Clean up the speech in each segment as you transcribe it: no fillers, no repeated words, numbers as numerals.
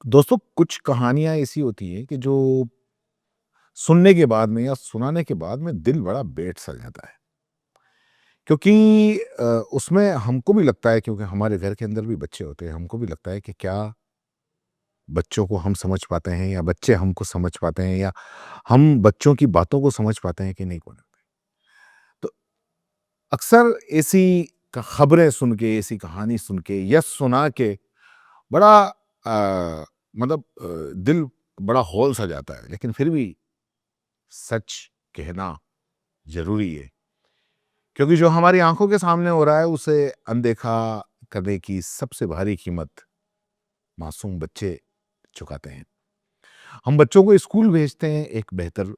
दोस्तों, कुछ कहानियाँ ऐसी होती हैं कि जो सुनने के बाद में या सुनाने के बाद में दिल बड़ा बेट सा जाता है। क्योंकि उसमें हमको भी लगता है, क्योंकि हमारे घर के अंदर भी बच्चे होते हैं, हमको भी लगता है कि क्या बच्चों को हम समझ पाते हैं या बच्चे हमको समझ पाते हैं या हम बच्चों की बातों को समझ पाते हैं कि नहीं को। तो अक्सर ऐसी खबरें सुन के, ऐसी कहानी सुन के या सुना के बड़ा दिल बड़ा हौल सा जाता है, लेकिन फिर भी सच कहना ज़रूरी है, क्योंकि जो हमारी आँखों के सामने हो रहा है, उसे अनदेखा करने की सबसे भारी कीमत मासूम बच्चे चुकाते हैं। हम बच्चों को स्कूल भेजते हैं एक बेहतर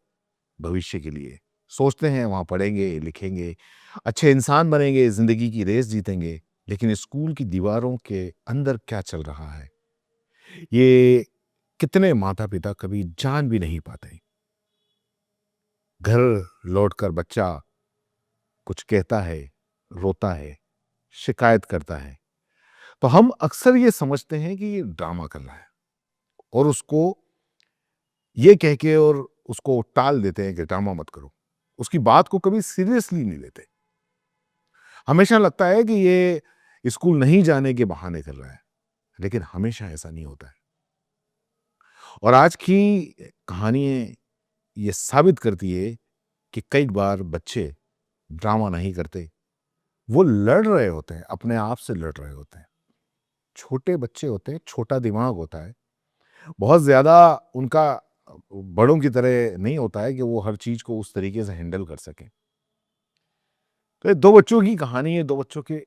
भविष्य के लिए। सोचते हैं वहाँ पढ़ेंगे, लिखेंगे, अच्छे इंसान बनेंगे, ज़िंदगी की रेस जीतेंगे, लेकिन स्कूल की दीवारों के अंदर क्या चल रहा है, ये कितने माता-पिता कभी जान भी नहीं पाते। घर लौटकर बच्चा कुछ कहता है, रोता है, शिकायत करता है, तो हम अक्सर ये समझते हैं कि ये ड्रामा कर रहा है और उसको ये कह के और उसको टाल देते हैं कि ड्रामा मत करो। उसकी बात को कभी सीरियसली नहीं लेते। हमेशा लगता है कि ये स्कूल नहीं जाने के बहाने कर रहा है, लेकिन हमेशा ऐसा नहीं होता है। और आज की कहानियाँ ये साबित करती है कि कई बार बच्चे ड्रामा नहीं करते, वो लड़ रहे होते हैं, अपने आप से लड़ रहे होते हैं। छोटे बच्चे होते हैं, छोटा दिमाग होता है, बहुत ज़्यादा उनका बड़ों की तरह नहीं होता है कि वो हर चीज़ को उस तरीके से हैंडल कर सकें। तो ये 2 बच्चों की कहानी है, 2 बच्चों के,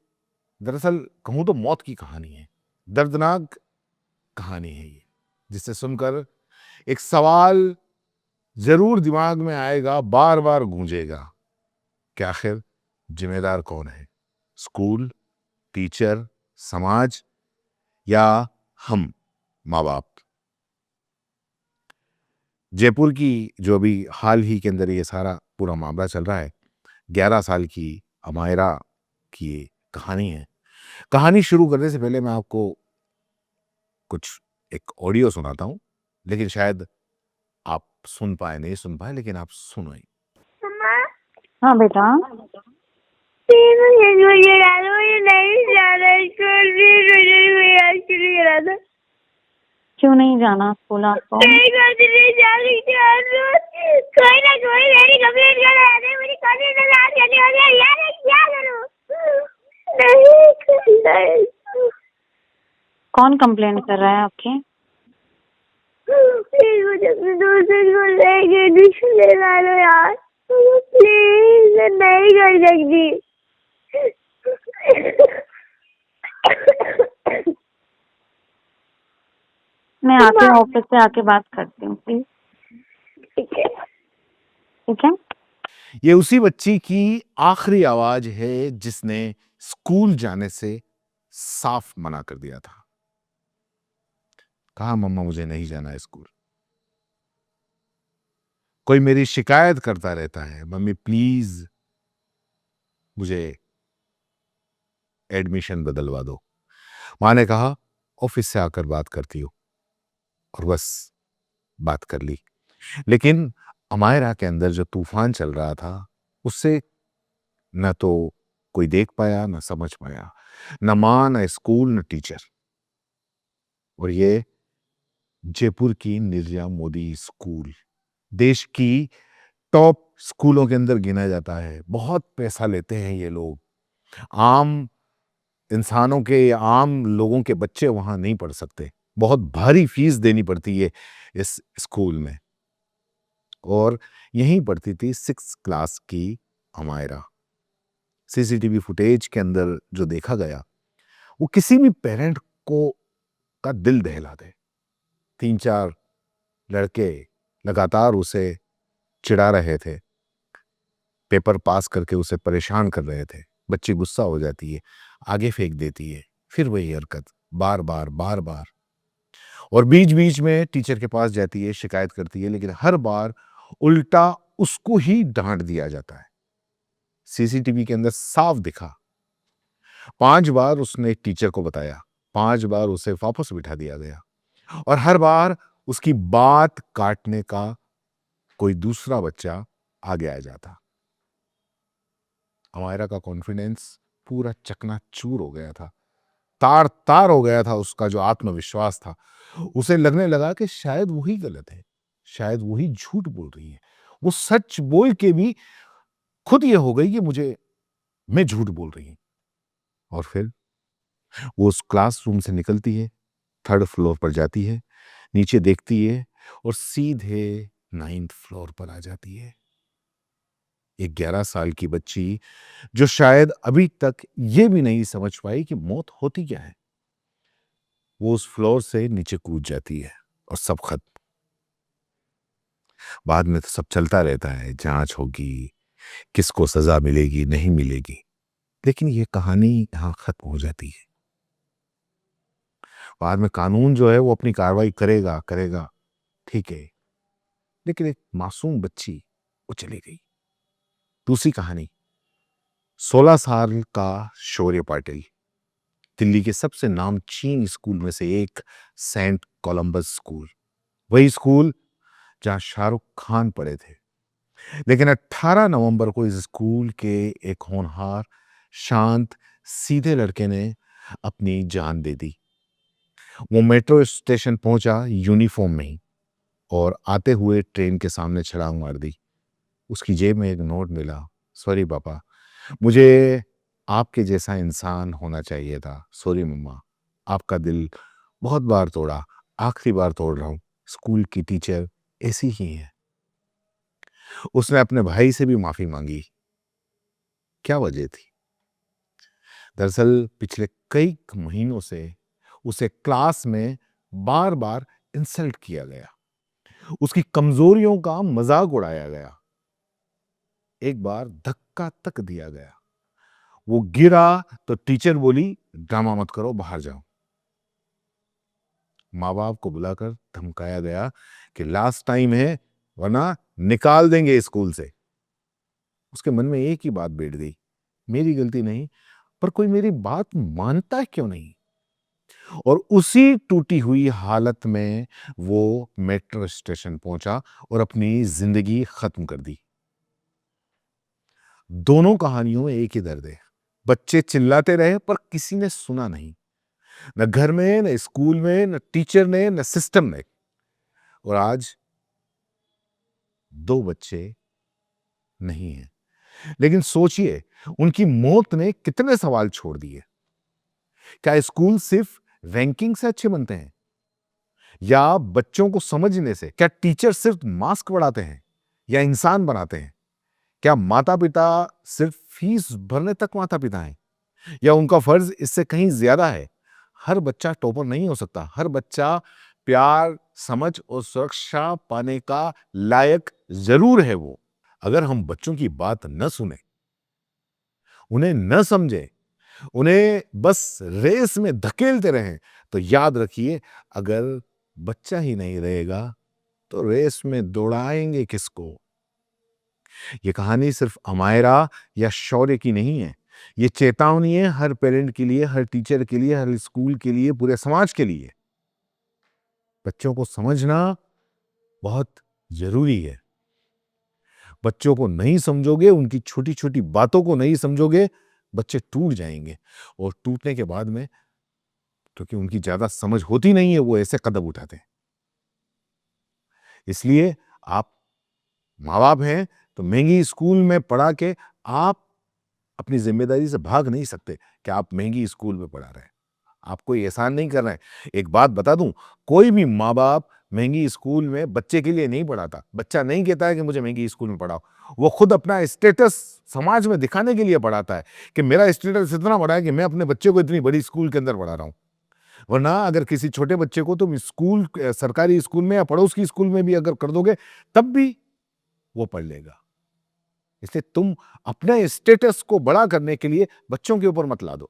दरअसल कहूँ तो मौत की कहानी है। दर्दनाक कहानी है ये, जिसे सुनकर एक सवाल ज़रूर दिमाग में आएगा, बार-बार गूंजेगा कि आखिर ज़िम्मेदार कौन है? स्कूल, टीचर, समाज या हम, माँ-बाप? जयपुर की जो अभी हाल ही के अंदर ये सारा पूरा मामला चल रहा है, 11 साल की अमायरा की ये कहानी है। कहानी शुरू करने से पहले मैं आपको कुछ एक ऑडियो सुनाता हूँ, लेकिन शायद आप सुन पाएँ, नहीं सुन पाएँ, लेकिन आप सुनो ही। मम्मा, हाँ बेटा। प्लीज मुझे स्कूल करा दो, मुझे नहीं जाना स्कूल, प्लीज मुझे आज स्कूल करा दो। क्यों नहीं जाना स्कूल आपको? नहीं घर नहीं जा सकती आज रोज कोई ना कोई मेरी कंप्लेंट कर रहा है, मुझे कभी ना रात करने वाले हैं, यार मैं क्या करूं? नहीं कौन कंप्लेंट कर रहा है आपकी? प्लीज मुझे अपने दोस्त से स्कूल लेके एडमिशन दिला दो यार, प्लीज मैं नहीं कर सकती। मैं आके ऑफिस से आके बात करती हूँ प्लीज। ठीक है। ठीक है। ये उसी बच्ची की आखिरी आवाज है जिसने स्कूल जाने से साफ मना कर दिया था। कहा, मम्मा मुझे नहीं जाना है स्कूल। कोई मेरी शिकायत करता रहता है, मम्मी प्लीज मुझे एडमिशन बदलवा दो। माँ ने कहा, ऑफिस से आकर बात करती हूँ, और बस बात कर ली। लेकिन अमायरा के अंदर जो तूफान चल रहा था, उससे न तो कोई देख पाया, न समझ पाया, न माँ, न स्कूल, न टीचर। और ये जयपुर की निर्जा मोदी स्कूल, देश की टॉप स्कूलों के अंदर गिना जाता है। बहुत पैसा लेते हैं ये लोग। आम इंसानों के या आम लोगों के बच्चे वहां नहीं पढ़ सकते। बहुत भारी फीस देनी पड़ती है इस स्कूल में। और यहीं पढ़ती थी 6th क्लास की अमायरा। सीसीटीवी फुटेज के अंदर जो देखा गया, वो किसी भी पेरेंट को का दिल दहला दे। 3-4 लड़के लगातार उसे चिढ़ा रहे थे, पेपर पास करके उसे परेशान कर रहे थे। बच्ची गुस्सा हो जाती है, आगे फेंक देती है, फिर वही हरकत बार बार बार बार। और बीच बीच में टीचर के पास जाती है, शिकायत करती है, लेकिन हर बार उल्टा उसको ही डांट दिया जाता है। सीसीटीवी के अंदर साफ दिखा। 5 बार उसने टीचर को बताया, 5 बार उसे वापस बिठा दिया गया। और हर बार उसकी बात काटने का कोई दूसरा बच्चा आगे आ जाता। अमायरा का कॉन्फिडेंस पूरा चकनाचूर हो गया था, तार तार हो गया था उसका जो आत्मविश्वास था। उसे लगने लगा कि शायद वही गलत है, शायद वही झूठ बोल रही है। वो सच बोल के भी खुद ये हो गई कि मैं झूठ बोल रही हूं। और फिर वो उस क्लासरूम से निकलती है, 3rd फ्लोर पर जाती है, नीचे देखती है और सीधे 9th फ्लोर पर आ जाती है। एक 11 साल की बच्ची जो शायद अभी तक ये भी नहीं समझ पाई कि मौत होती क्या है, वो उस फ्लोर से नीचे कूद जाती है और सब खत्म। बाद में तो सब चलता रहता है, जांच होगी, किसको सजा मिलेगी नहीं मिलेगी, लेकिन ये कहानी यहां खत्म हो जाती है। बाद में कानून जो है वो अपनी कार्रवाई करेगा करेगा, ठीक है, लेकिन एक मासूम बच्ची वो चली गई। दूसरी कहानी, 16 साल का शौर्य पाटिल, दिल्ली के सबसे नामचीन स्कूल में से एक, सेंट कोलंबस स्कूल, वही स्कूल जहां शाहरुख खान पढ़े थे। लेकिन 18 नवंबर को इस स्कूल के एक होनहार, शांत, सीधे लड़के ने अपनी जान दे दी। वो मेट्रो स्टेशन पहुंचा यूनिफॉर्म में ही और आते हुए ट्रेन के सामने छलांग मार दी। उसकी जेब में एक नोट मिला। सॉरी पापा, मुझे आपके जैसा इंसान होना चाहिए था। सॉरी मम्मा, आपका दिल बहुत बार तोड़ा, आखिरी बार तोड़ रहा हूं। स्कूल की टीचर ऐसी ही है। उसने अपने भाई से भी माफी मांगी। क्या वजह थी? दरअसल पिछले कई महीनों से उसे क्लास में बार बार इंसल्ट किया गया, उसकी कमजोरियों का मजाक उड़ाया गया, एक बार धक्का तक दिया गया। वो गिरा तो टीचर बोली, ड्रामा मत करो, बाहर जाओ। माँ बाप को बुलाकर धमकाया गया कि लास्ट टाइम है वरना निकाल देंगे स्कूल से। उसके मन में एक ही बात बैठ गई, मेरी गलती नहीं, पर कोई मेरी बात मानता क्यों नहीं? और उसी टूटी हुई हालत में वो मेट्रो स्टेशन पहुंचा और अपनी जिंदगी खत्म कर दी। दोनों कहानियों में एक ही दर्द है। बच्चे चिल्लाते रहे पर किसी ने सुना नहीं, न घर में, न स्कूल में, न टीचर ने, न सिस्टम ने। और आज 2 बच्चे नहीं हैं, लेकिन सोचिए उनकी मौत ने कितने सवाल छोड़ दिए। क्या स्कूल सिर्फ रैंकिंग से अच्छे बनते हैं या बच्चों को समझने से? क्या टीचर सिर्फ मास्क बढ़ाते हैं या इंसान बनाते हैं? क्या माता पिता सिर्फ फीस भरने तक माता पिता हैं या उनका फर्ज इससे कहीं ज्यादा है? हर बच्चा टॉपर नहीं हो सकता, हर बच्चा प्यार, समझ और सुरक्षा पाने का लायक जरूर है। वो अगर हम बच्चों की बात न सुने, उन्हें न समझे, उन्हें बस रेस में धकेलते रहें, तो याद रखिए अगर बच्चा ही नहीं रहेगा तो रेस में दौड़ाएंगे किसको? ये कहानी सिर्फ अमायरा या शौर्य की नहीं है, ये चेतावनी है हर पेरेंट के लिए, हर टीचर के लिए, हर स्कूल के लिए, पूरे समाज के लिए। बच्चों को समझना बहुत जरूरी है। बच्चों को नहीं समझोगे, उनकी छोटी छोटी बातों को नहीं समझोगे, बच्चे टूट जाएंगे। और टूटने के बाद में, क्योंकि उनकी ज्यादा समझ होती नहीं है, वो ऐसे कदम उठाते हैं। इसलिए आप माँ बाप हैं तो महंगी स्कूल में पढ़ा के आप अपनी जिम्मेदारी से भाग नहीं सकते कि आप महंगी स्कूल में पढ़ा रहे हैं। आप कोई एहसान नहीं कर रहे हैं। एक बात बता दूं, कोई भी माँ बाप महंगी स्कूल में बच्चे के लिए नहीं पढ़ाता। बच्चा नहीं कहता है कि मुझे महंगी स्कूल में पढ़ाओ, वो खुद अपना स्टेटस समाज में दिखाने के लिए पढ़ाता है कि मेरा स्टेटस इतना बड़ा है कि मैं अपने बच्चे को इतनी बड़ी स्कूल के अंदर पढ़ा रहा हूं। वरना अगर किसी छोटे बच्चे को तुम स्कूल, सरकारी स्कूल में या पड़ोस की स्कूल में भी अगर कर दोगे, तब भी वो पढ़ लेगा। इसलिए तुम अपने स्टेटस को बड़ा करने के लिए बच्चों के ऊपर मत ला दो।